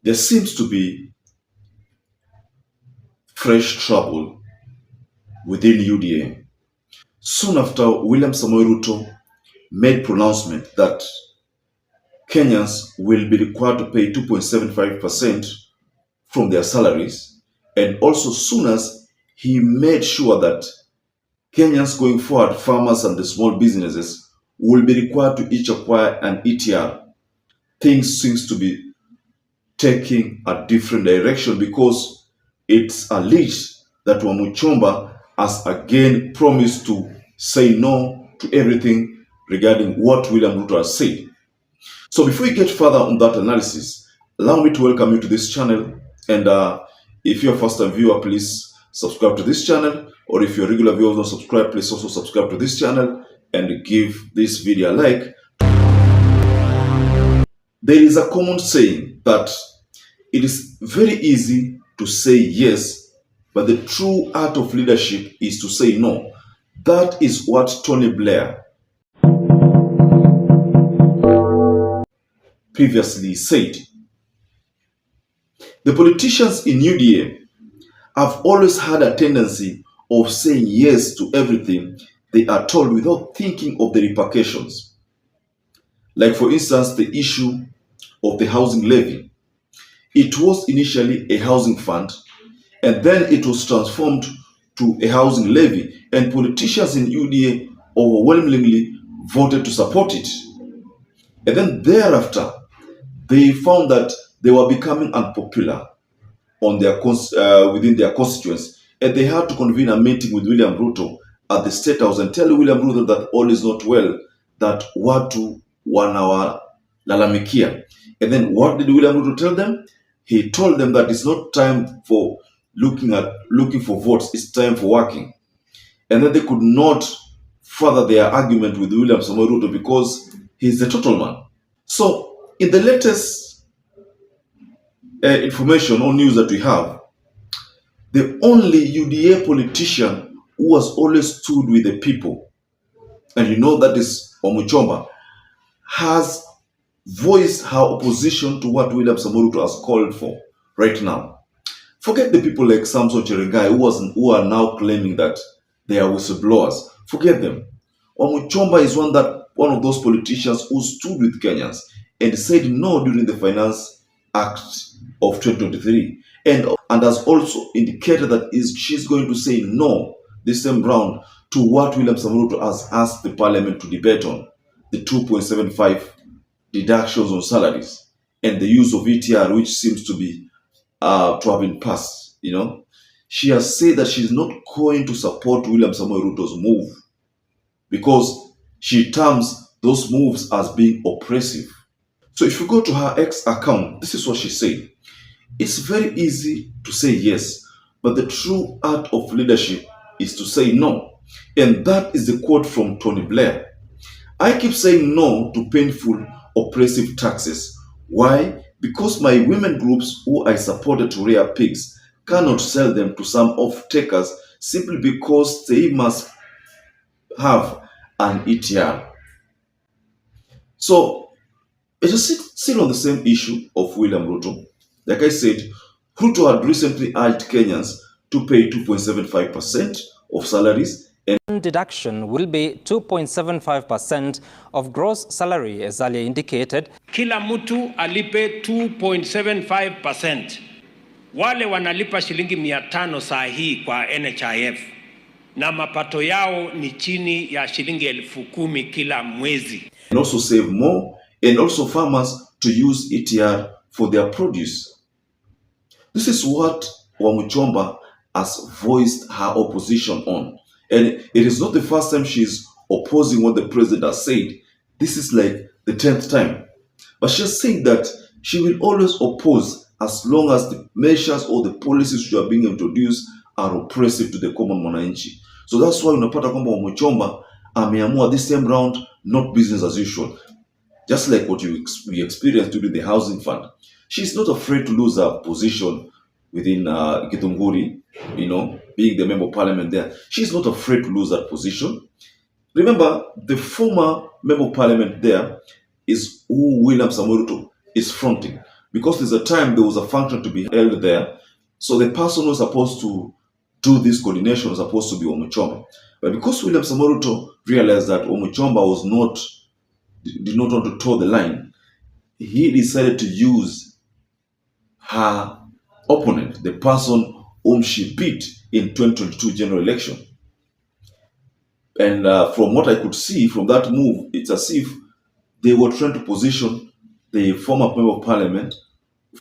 There seems to be fresh trouble within UDA. Soon after William Samoei Ruto made pronouncement that Kenyans will be required to pay 2.75% from their salaries, and also soon as he made sure that Kenyans going forward, farmers and the small businesses, will be required to each acquire an ETR. Things seems to be taking a different direction because it's alleged that Wamuchomba has again promised to say no to everything regarding what William Ruto has said. So before we get further on that analysis, allow me to welcome you to this channel. And if you're a first-time viewer, please subscribe to this channel. Or if you're a regular viewer who don't subscribe, please also subscribe to this channel and give this video a like. There is a common saying that it is very easy to say yes, but the true art of leadership is to say no. That is what Tony Blair previously said. The politicians in UDA have always had a tendency of saying yes to everything they are told without thinking of the repercussions. Like for instance, the issue of the housing levy. It was initially a housing fund, and then it was transformed to a housing levy, and politicians in UDA overwhelmingly voted to support it. And then thereafter, they found that they were becoming unpopular on their within their constituents, and they had to convene a meeting with William Ruto at the State House and tell William Ruto that all is not well, that watu wanawalalamikia. And then what did William Ruto tell them? He told them that it's not time for looking for votes, it's time for working. And then they could not further their argument with William Samoei Ruto because he's the total man. So in the latest information or news that we have, the only UDA politician who has always stood with the people, and you know that is Wamuchomba, has voiced her opposition to what William Samoei Ruto has called for right now. Forget the people like Samson Cherengai who are now claiming that they are whistleblowers. Forget them. Wamuchomba is one of those politicians who stood with Kenyans and said no during the Finance Act of 2023, and has also indicated that she's going to say no this time round to what William Samoei Ruto has asked the parliament to debate on, the 2.75 deductions on salaries and the use of ETR, which seems to be to have been passed. She has said that she's not going to support William Samoei Ruto's move because she terms those moves as being oppressive. So if you go to her X account, this is what she said. It's very easy to say yes, but the true art of leadership is to say no. And that is the quote from Tony Blair. I keep saying no to painful, oppressive taxes. Why? Because my women groups who I supported to rear pigs cannot sell them to some off-takers simply because they must have an ETR. So it is still on the same issue of William Ruto. Like I said, Ruto had recently urged Kenyans to pay 2.75% of salaries, and deduction will be 2.75% of gross salary as earlier indicated. Kila mtu alipe 2.75%. Wale wanalipa shilingi 500 saa hii kwa NHIF na mapato yao ni chini ya shilingi 10,000 kila mwezi. And also save more, and also farmers to use ETR for their produce. This is what Wamuchomba has voiced her opposition on. And it is not the first time she's opposing what the president has said. This is like the 10th time. But she's saying that she will always oppose as long as the measures or the policies which are being introduced are oppressive to the common mwananchi. So that's why unapata kwamba Wamuchomba ameamua this time round not business as usual. Just like what we experienced during the housing fund. She's not afraid to lose her position within Githunguri, being the member of parliament there. She's not afraid to lose that position. Remember, the former member of parliament there is who William Samoei Ruto is fronting. because there's a time there was a function to be held there. So the person who was supposed to do this coordination was supposed to be Wamuchomba. But because William Samoei Ruto realized that Wamuchomba did not want to toe the line, he decided to use her opponent, the person whom she beat in 2022 general election. And from what I could see from that move, it's as if they were trying to position the former member of parliament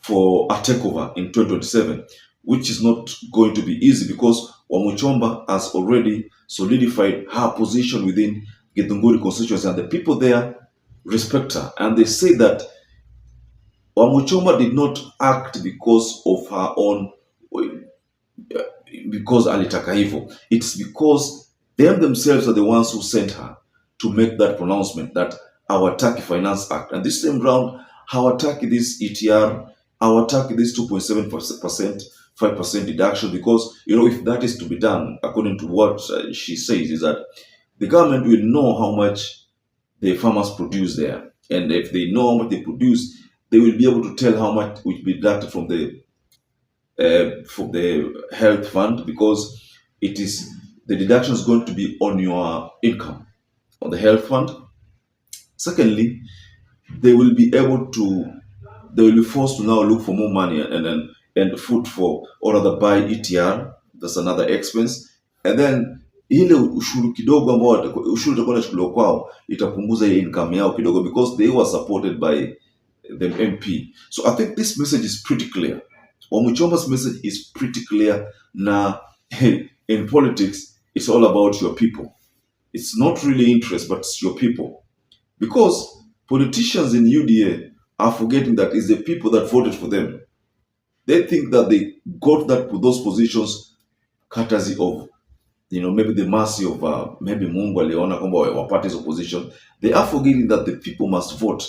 for a takeover in 2027, which is not going to be easy because Wamuchomba has already solidified her position within Githunguri constituency, and the people there respect her. And they say that Wamuchomba did not act because of her own, because alitaka hivyo. It's because them themselves are the ones who sent her to make that pronouncement that hawataki Finance Act. And this time round, hawataki this ETR, hawataki this 2.7%, 5% deduction, because, if that is to be done, according to what she says, is that the government will know how much the farmers produce there. And if they know how much they produce, they will be able to tell how much will be deducted from the health fund, because the deduction is going to be on your income on the health fund. Secondly, they will be forced to now look for more money and food for, or rather buy ETR. That's another expense. And then ile ushuru kidogo ambao ushuru utakuwa unachukuliwa kwao itapunguza ile income yao kidogo, because they were supported by the MP. So I think this message is pretty clear. Wamuchomba's message is pretty clear. Now, in politics, it's all about your people. It's not really interest, but it's your people. Because politicians in UDA are forgetting that it's the people that voted for them. They think that they got those positions courtesy of, maybe the mercy of maybe Mungu aliona kwamba wa party's opposition. They are forgetting that the people must vote.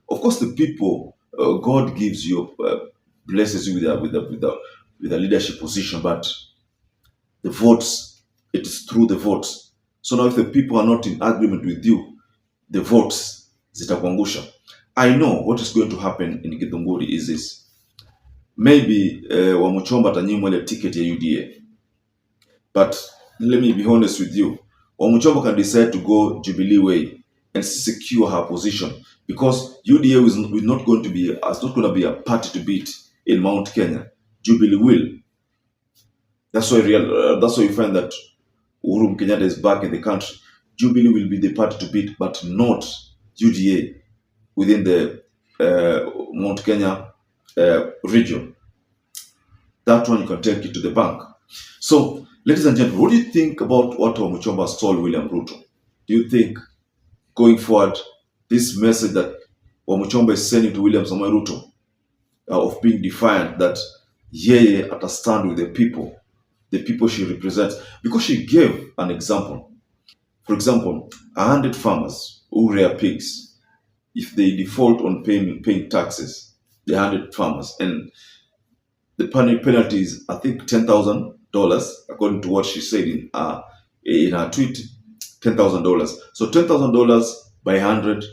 Of course, the people, God gives you, blesses you with a leadership position, but the votes, it is through the votes. So now if the people are not in agreement with you, the votes zitakuangusha. I know what is going to happen in Githunguri is this. Maybe Wamuchomba atanyimwa ile ticket ya UDA. But let me be honest with you. Wamuchomba can decide to go Jubilee way and secure her position, because UDA is not going to be a party to beat in Mount Kenya. Jubilee will. That's why you find that Uhuru Kenyatta is back in the country. Jubilee will be the party to beat, but not UDA within the Mount Kenya region. That one you can take it to the bank. So, ladies and gentlemen, what do you think about what Wamuchomba has told William Ruto? Do you think, going forward, this message that Wamuchomba is sending to William Samoei Ruto of being defiant, that yeye atastand with the people she represents, because she gave an example. For example, 100 farmers who rear pigs, if they default on paying taxes, the 100 farmers, and the penalty is, I think, $10,000, according to what she said in her tweet, $10,000. So $10,000 by 100,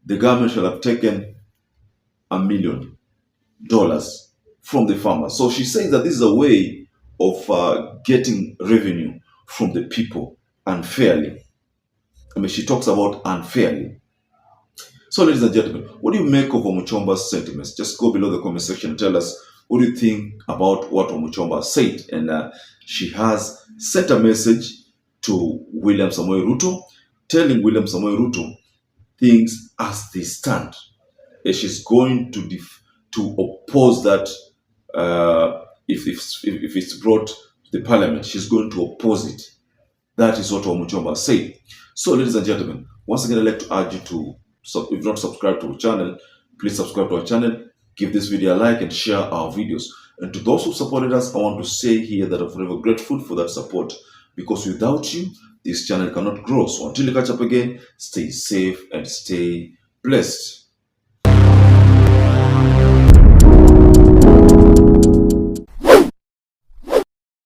the government shall have taken $1 million from the farmers. So she says that this is a way of getting revenue from the people unfairly. I mean, she talks about unfairly. So, ladies and gentlemen, what do you make of Wamuchomba's sentiments? Just go below the comment section and tell us what do you think about what Wamuchomba said. And she has sent a message to William Samoei Ruto, telling William Samoei Ruto things as they stand. And she's going to oppose that if it's brought to the parliament. She's going to oppose it. That is what Wamuchomba said. So, ladies and gentlemen, once again, I'd like to urge you to, if you've not subscribed to our channel, please subscribe to our channel, give this video a like, and share our videos. And to those who supported us, I want to say here that I'm forever grateful for that support, because without you, this channel cannot grow. So until we catch up again, stay safe and stay blessed.